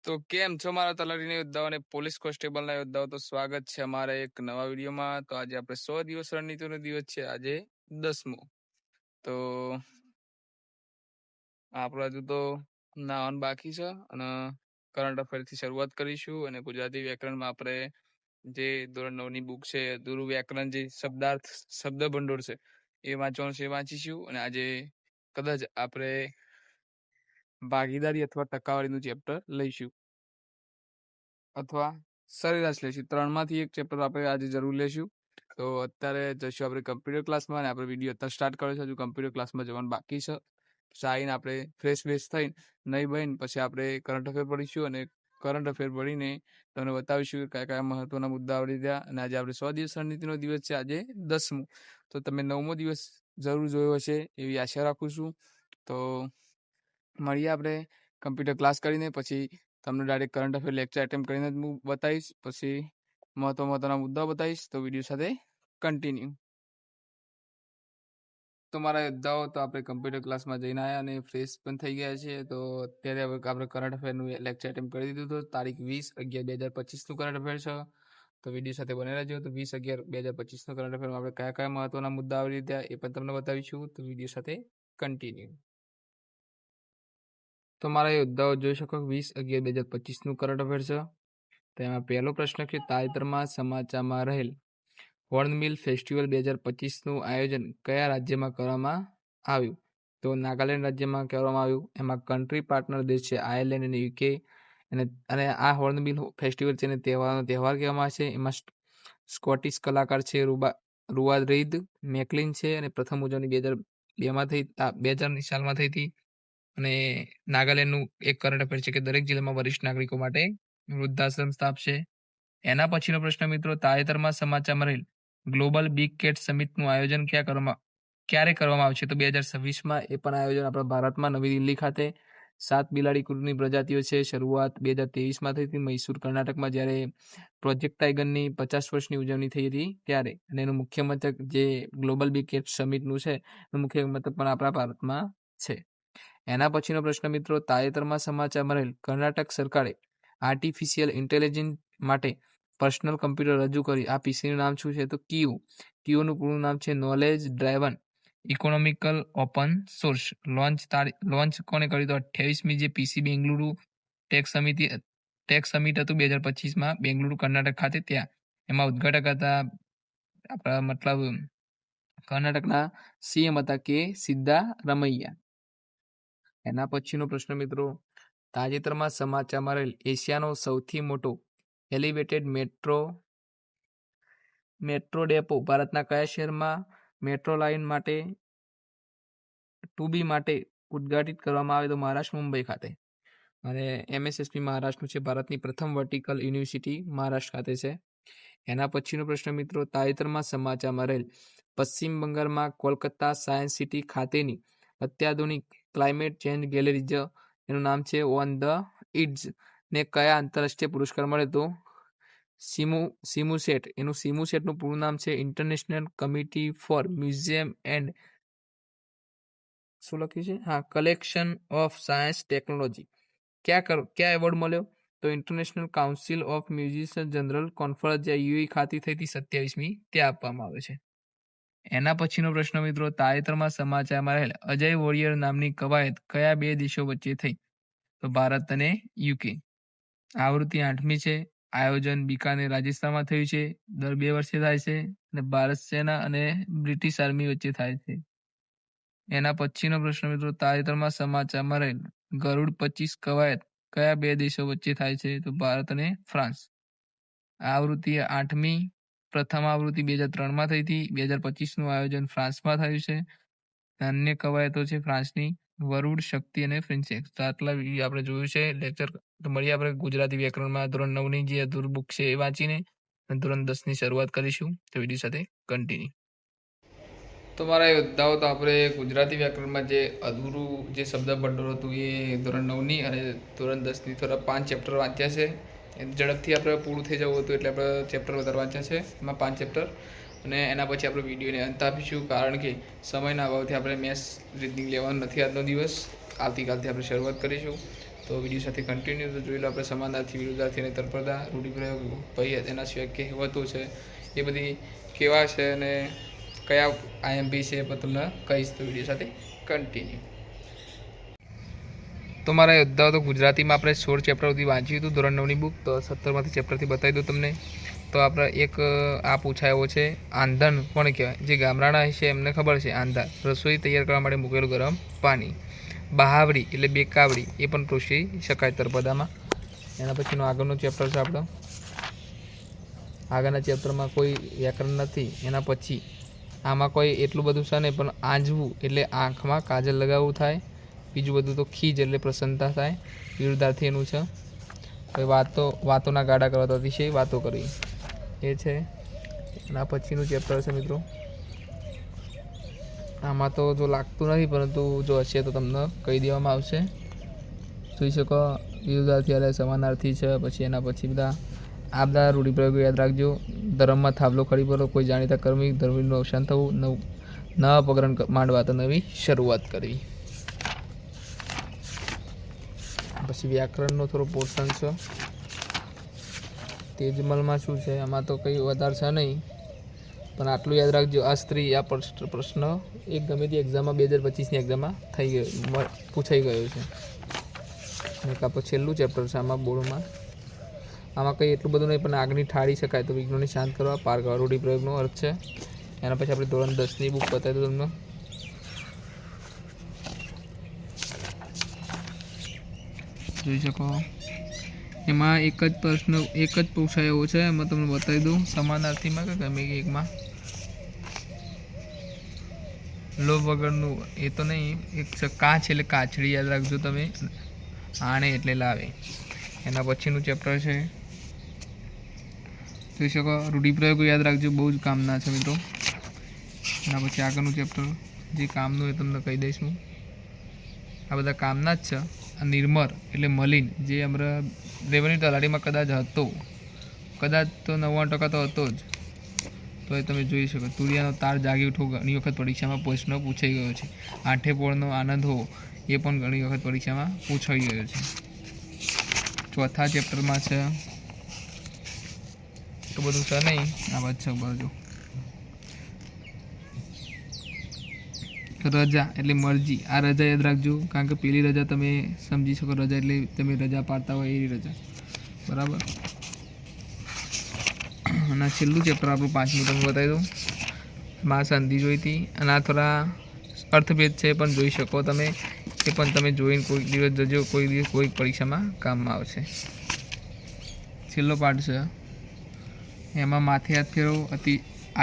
તો કેમ છો મારા તલાટીના યોદ્ધાઓ અને પોલીસ કોન્સ્ટેબલના યોદ્ધાઓ? તો સ્વાગત છે અમારા એક નવા વિડીયોમાં. તો આજે આપણે 100 દિવસ રણનીતિનો દિવસ છે, આજે 10મો. તો આપણે હજુ તો નાવાનું બાકી છે અને કરંટ અફેરથી શરૂઆત કરીશું. અને ગુજરાતી વ્યાકરણમાં આપણે જે ધોરણ 9ની બુક છે, અધૂરું વ્યાકરણ, જે શબ્દાર્થ શબ્દ ભંડોળ છે એ વાંચવાનું છે, એ વાંચીશું. અને આજે કદાચ આપણે ભાગીદારી અથવા ટકાવારીનું ચેપ્ટર લઈશું અથવા સરેરાશ લઈશું. 3માંથી એક ચેપ્ટર આપણે આજે જરૂર લઈશું. તો અત્યારે જઈશું આપણે કમ્પ્યુટર ક્લાસમાં, અને આપણે વિડીયો અત્યારે સ્ટાર્ટ કર્યો છે. હજુ કમ્પ્યુટર ક્લાસમાં જવાનું બાકી છે. પછી આવીને આપણે ફ્રેશ થઈને નહીં બહીને પછી આપણે કરંટ અફેર પઢીશું, અને કરંટ અફેર પઢીને તમને બતાવીશું કે કયા કયા મહત્વના મુદ્દા આવડી રહ્યા. અને આજે આપણે 100 દિવસ રણનીતિનો દિવસ છે, આજે 10મો. તો તમે 9મો દિવસ જરૂર જોયો હશે એવી આશા રાખું છું. તો મળીએ આપણે કમ્પ્યુટર ક્લાસ કરીને. પછી તમને direct current affair lecture attempt કરીને જ હું બતાવીશ. પછી મહત્વના મુદ્દાઓ બતાવીશ. તો વિડીયો સાથે કન્ટિન્યુ. તો મારા યોદ્ધાઓ, તો આપણે કમ્પ્યુટર ક્લાસમાં જઈને આવ્યા અને ફ્રેશ પણ થઈ ગયા છે. તો અત્યારે હવે આપણે કરંટ અફેરનું લેક્ચર એટેમ્પ કરી દીધું હતું. તારીખ 20/11/2025નું કરંટ અફેર છે. તો વિડીયો સાથે બને રહેજો. તો 20/11/2025નું કરંટ અફેરમાં આપણે કયા કયા મહત્વના મુદ્દા આવી રહ્યા એ પણ તમને બતાવીશું. તો વિડીયો સાથે કન્ટિન્યુ. તો મારા યોદ્ધાઓ જોઈ શકો 20/11/2025નું કરંટ અફેર છે. તેમાં પહેલો પ્રશ્ન છે, તાજેતરમાં સમાચારમાં રહેલ હોર્નબિલ ફેસ્ટિવલ 2025નું આયોજન કયા રાજ્યમાં કરવામાં આવ્યું? તો નાગાલેન્ડ રાજ્યમાં કરવામાં આવ્યું. એમાં કન્ટ્રી પાર્ટનર દેશ છે આયર્લેન્ડ અને યુકે. અને આ હોર્નબિલ ફેસ્ટિવલ છે, તહેવાર કહેવામાં આવે છે. એમાં સ્કોટિશ કલાકાર છે રૂવાદ રીદ મેકલિન છે, અને પ્રથમ ઉજવણી 2002ની સાલમાં થઈ હતી. અને નાગાલેન્ડનું એક કરંટ અફેર છે કે દરેક જિલ્લામાં વરિષ્ઠ નાગરિકો માટે વૃદ્ધાશ્રમ સ્થાપશે. એના પછીનો પ્રશ્ન મિત્રો, તાજેતરમાં સમાચારમાં રહેલ ગ્લોબલ બિગ કેટ સમિટનું આયોજન ક્યારે કરવામાં આવશે? તો 2026માં. એ પણ આયોજન આપણા ભારતમાં નવી દિલ્હી ખાતે. 7 બિલાડી કુળની પ્રજાતિઓ છે. શરૂઆત 2023માં થઈ હતી મૈસૂર, કર્ણાટકમાં, જ્યારે પ્રોજેક્ટ ટાઈગરની 50 વર્ષની ઉજવણી થઈ હતી ત્યારે. અને એનું મુખ્ય મથક જે ગ્લોબલ બિગ કેટ સમિટનું છે, એનું મુખ્ય મથક પણ આપણા ભારતમાં છે. એના પછીનો પ્રશ્ન મિત્રો, તાજેતરમાં સમાચારમાં રહેલ કર્ણાટક સરકારે આર્ટિફિશિયલ ઇન્ટેલિજન્સ માટે પર્સનલ કમ્પ્યુટર રજૂ કરી. આ પીસીનું નામ શું છે? તો કિયો. કિયોનું પૂરું નામ છે knowledge driven economical open source. Launch કોને કર્યું? તો 28મી જે પીસી બેંગલુરુ ટેક સમિટ હતું 2025માં બેંગલુરુ કર્ણાટક ખાતે, ત્યાં એમાં ઉદ્ઘાટક હતા આપણા મતલબ કર્ણાટકના સીએમ હતા કે સિદ્ધારમૈયા. એના પછીનો પ્રશ્ન મિત્રો, તાજેતરમાં સમાચારમાં રહેલ એશિયાનો સૌથી મોટો એલિવેટેડ મેટ્રો ડેપો ભારતના કયા શહેરમાં મેટ્રો લાઇન માટે 2B માટે ઉદ્ઘાટિત કરવામાં આવે? તો મહારાષ્ટ્ર, મુંબઈ ખાતે. અને MSSP મહારાષ્ટ્રનું છે. ભારતની પ્રથમ વર્ટિકલ યુનિવર્સિટી મહારાષ્ટ્ર ખાતે છે. એના પછીનો પ્રશ્ન મિત્રો, તાજેતરમાં સમાચારમાં રહેલ પશ્ચિમ બંગાળમાં કોલકાતા સાયન્સ સિટી ખાતેની અત્યાધુનિક ક્લાઇમેટ ચેન્જ ગેલેરી, એનું નામ છે ઓન ધ ઇડ્સ, ને કયા આંતરરાષ્ટ્રીય પુરસ્કાર મળે? તો સિમુસેટ. એનું સિમુસેટનું પૂરું નામ છે international committee four museum and શું લખ્યું છે? હા, કલેક્શન ઓફ સાયન્સ ટેકનોલોજી. ક્યાં એવોર્ડ મળ્યો? તો international council of musician general conference જે યુએ ખાતે થઈ હતી 27મી, ત્યાં આપવામાં આવે છે. એના પછીનો પ્રશ્ન મિત્રો, તાજેતરમાં સમાચારમાં રહેલ અજય વોરિયર નામની કવાયત કયા બે દેશો વચ્ચે થઈ? તો ભારત અને યુકે. આવૃત્તિ 8મી છે. આયોજન બીકાનેર, રાજસ્થાનમાં થયું છે. દર 2 વર્ષે થાય છે. અને ભારત સેના અને બ્રિટિશ આર્મી વચ્ચે થાય છે. એના પછીનો પ્રશ્ન મિત્રો, તાજેતરમાં સમાચારમાં રહેલ ગરુડ 25 કવાયત કયા બે દેશો વચ્ચે થાય છે? તો ભારત અને ફ્રાન્સ. આવૃત્તિ 8મી. પ્રથમ આવૃત્તિ 2003માં થઈ હતી. 2025નું આયોજન ફ્રાન્સમાં થયું છે. અન્ય કવાયતો છે ફ્રાન્સની વરુડ, શક્તિ અને ફિન્સેક્સ. તો આટલા આપણે જોયું છે લેક્ચર. તો મળીએ આપણે ગુજરાતી વ્યાકરણમાં ધોરણ 9ની જે અધૂર બુક છે એ વાંચીને ધોરણ 10ની શરૂઆત કરીશું. તો વિડીયો સાથે કન્ટિન્યુ. તો મારા યોદ્ધાઓ, તો આપણે ગુજરાતી વ્યાકરણમાં જે અધૂરું જે શબ્દ ભંડોળ હતું એ ધોરણ 9ની અને ધોરણ 10ની થોડા 5 ચેપ્ટર વાંચ્યા છે. ઝડપથી આપણે પૂરું થઈ જવું હતું એટલે આપણે ચેપ્ટર વધારે વાંચ્યા છે, એમાં 5 ચેપ્ટર. અને એના પછી આપણે વિડીયોને અંત આપીશું, કારણ કે સમયના અભાવથી આપણે મેથ્સ રીડિંગ લેવાનું નથી આજનો દિવસ. આવતીકાલથી આપણે શરૂઆત કરીશું. તો તો વિડીયો સાથે કન્ટિન્યુ તો જોઈ લો આપણે સમાનાર્થી, વિરુદ્ધાર્થી અને તળપદા, રૂઢિપ્રયોગ, ભાઈ એના સિવાય કહેવતો છે એ બધી કેવા છે અને કયા આઈએમપી છે એ પણ તમને કહીશ. તો વિડીયો સાથે કન્ટિન્યુ. તો મારા યોદ્ધાઓ તો ગુજરાતીમાં આપણે 16 ચેપ્ટર સુધી વાંચ્યું હતું ધોરણ 9ની બુક. તો 17માંથી ચેપ્ટરથી બતાવી દઉં તમને. તો આપણે એક આ પૂછાયો છે, આંધણ કોને કહેવાય? જે ગામડાના છે એમને ખબર છે. આંધા રસોઈ તૈયાર કરવા માટે મૂકેલું ગરમ પાણી. બહાવડી એટલે બેકાવડી, એ પણ પૂછી શકાય તળપદામાં. એના પછીનો આગળનો ચેપ્ટર છે આપણો. આગળના ચેપ્ટરમાં કોઈ વ્યાકરણ નથી. એના પછી આમાં કોઈ એટલું બધું છે નહીં, પણ આંજવું એટલે આંખમાં કાજલ લગાવવું થાય. બીજું બધું તો ખીજ એટલે પ્રસન્નતા થાય. વિરુદ્ધાર્થી એનું છે કોઈ વાતોના ગાડા કરવા તો અતિશય વાતો કરવી, એ છે. એના પછીનું ચેપ્ટર છે મિત્રો. આમાં તો જો લાગતું નથી, પરંતુ જો હશે તો તમને કહી દેવામાં આવશે. જોઈ શકો વિરુદ્ધાર્થી એટલે સમાનાર્થી છે. પછી એના પછી આ બધા રૂઢિપ્રયોગો યાદ રાખજો. ધર્મમાં થાંભલો ખડી પડો, કોઈ જાણીતા કર્મી ધર્મીનું અવસાન થવું, નવા પગરણ માંડવા તો નવી શરૂઆત કરવી. પછી વ્યાકરણનો થોડો પોર્શન છે. તેજમલમાં શું છે? આમાં તો કંઈ વધારે છે નહીં, પણ આટલું યાદ રાખજો. આ સ્ત્રી આ પ્રશ્ન એક ગમે તે એક્ઝામમાં 2025ની એક્ઝામમાં પૂછાઈ ગયો છે. અને કાં છેલ્લું ચેપ્ટર છે આમાં બોર્ડમાં. આમાં કંઈ એટલું બધું નહીં, પણ આગની ઠાળી શકાય તો વિઘ્નોને શાંત કરવા, પાર કરવા, રૂઢિપ્રયોગનો અર્થ છે. એના પછી આપણે ધોરણ 10ની બુક બતાવી દઉં તમને. જોઈ શકો એમાં એક જ પ્રશ્ન પૂછાયો છે. એમાં તમને બતાવી દઉં સમાનાર્થીમાં કે ગમે એકમાં. લો વગરનું એ તો નહીં, એક છે કાચ એટલે કાચડી, યાદ રાખજો તમે. આણે એટલે લાવે. એના પછીનું ચેપ્ટર છે, જોઈ શકો રૂઢિપ્રયોગો યાદ રાખજો, બહુ જ કામના છે મિત્રો. એના પછી આગળનું ચેપ્ટર જે કામનું એ તમને કહી દઈશ હું. આ બધા કામના જ છે. નિર્મર એટલે મલિન, જે અમારા રેવન્યુ તલાટીમાં કદાચ હતો, કદાચ તો 99% તો હતો જ. તો એ તમે જોઈ શકો. તુરિયાનો તાર જાગી ઉઠો ઘણી વખત પરીક્ષામાં પ્રશ્ન પૂછાઈ ગયો છે. આઠે પોળનો આનંદ હો, એ પણ ઘણી વખત પરીક્ષામાં પૂછાઈ ગયો છે. ચોથા ચેપ્ટરમાં છે તો બધું છે નહીં, આ વાત છે બાજુ. રજા એટલે મરજી. આ રજા યાદ રાખજો, કારણ કે પેલી રજા તમે સમજી શકો. રજા એટલે તમે રજા પાડતા હોય એવી રજા, બરાબર. અને છેલ્લું ચેપ્ટર આપણું 5મું તમને બતાવી દઉં. માં સંધિ જોઈ હતી, અને આ થોડા અર્થભેદ છે પણ જોઈ શકો તમે. એ પણ તમે જોઈને કોઈક દિવસ જજો, કોઈ દિવસ કોઈક પરીક્ષામાં કામમાં આવશે. છેલ્લો પાઠ છે એમાં માથે હાથ ફેરવો, અતિ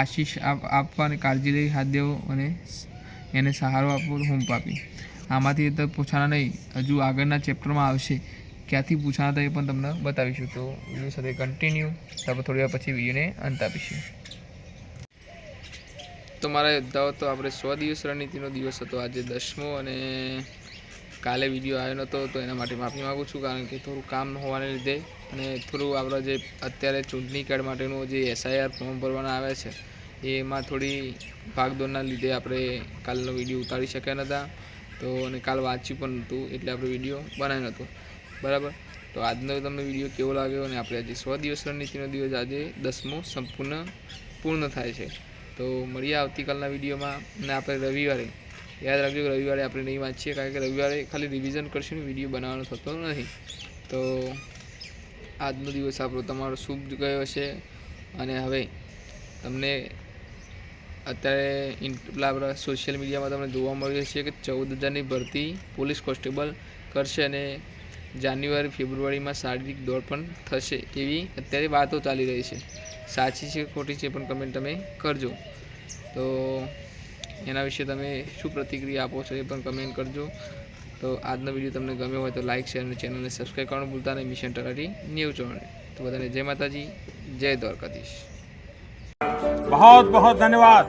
આશીષ આપવા અને કાળજી લઈ હાથ દેવો અને એને સહારો આપવો, હૂંફ આપી. આમાંથી તો પૂછાના નહીં, હજુ આગળના ચેપ્ટરમાં આવશે. ક્યાંથી પૂછાના હતા એ પણ તમને બતાવીશું. તો વિડીયો સાથે કન્ટિન્યુ. આપણે થોડી વાર પછી વિડીયોને અંત આપીશું. તો મારા યોદ્ધાઓ, તો આપણે 100 દિવસ રણનીતિનો દિવસ હતો આજે 10મો, અને કાલે વિડીયો આવ્યો નહોતો, તો એના માટે માફી માગું છું. કારણ કે થોડું કામ હોવાને લીધે અને થોડું આપણા જે અત્યારે ચૂંટણી કાર્ડ માટેનું જે SIR ફોર્મ ભરવાના આવે છે, એમાં થોડી ભાગદોડના લીધે આપણે કાલનો વિડીયો ઉતારી શક્યા નહોતા. તો અને કાલ વાંચ્યું પણ નહોતું, એટલે આપણે વિડીયો બનાવ્યો નહોતો, બરાબર. તો આજનો તમને વિડીયો કેવો લાગ્યો? અને આપણે આજે 100 દિવસ રણનીતિનો દિવસ આજે 10મો પૂર્ણ થાય છે. તો મળીએ આવતીકાલના વિડીયોમાં. અને આપણે રવિવારે યાદ રાખજો, રવિવારે આપણે નહીં વાંચીએ, કારણ કે રવિવારે ખાલી રિવિઝન કરશું ને વિડીયો બનાવવાનો થતો નથી. તો આજનો દિવસ આપણો તમારો શુભ ગયો હશે. અને હવે તમને અત્યારે આપણા સોશિયલ મીડિયામાં તમને જોવા મળ્યું છે કે 14,000ની ભરતી પોલીસ કોન્સ્ટેબલ કરશે, અને જાન્યુઆરી ફેબ્રુઆરીમાં શારીરિક દોડ પણ થશે, એવી અત્યારે વાતો ચાલી રહી છે. સાચી છે ખોટી છે પણ કમેન્ટ તમે કરજો. તો એના વિશે તમે શું પ્રતિક્રિયા આપો છો એ પણ કમેન્ટ કરજો. તો આજનો વિડીયો તમને ગમ્યો હોય તો લાઇક, શેર અને ચેનલને સબસ્ક્રાઈબ કરવાનું ભૂલતા નહીં. મિશન તલાટી ન્યૂઝ ચેનલ. તો બધાને જય માતાજી, જય દ્વારકાધીશ. बहुत बहुत धन्यवाद.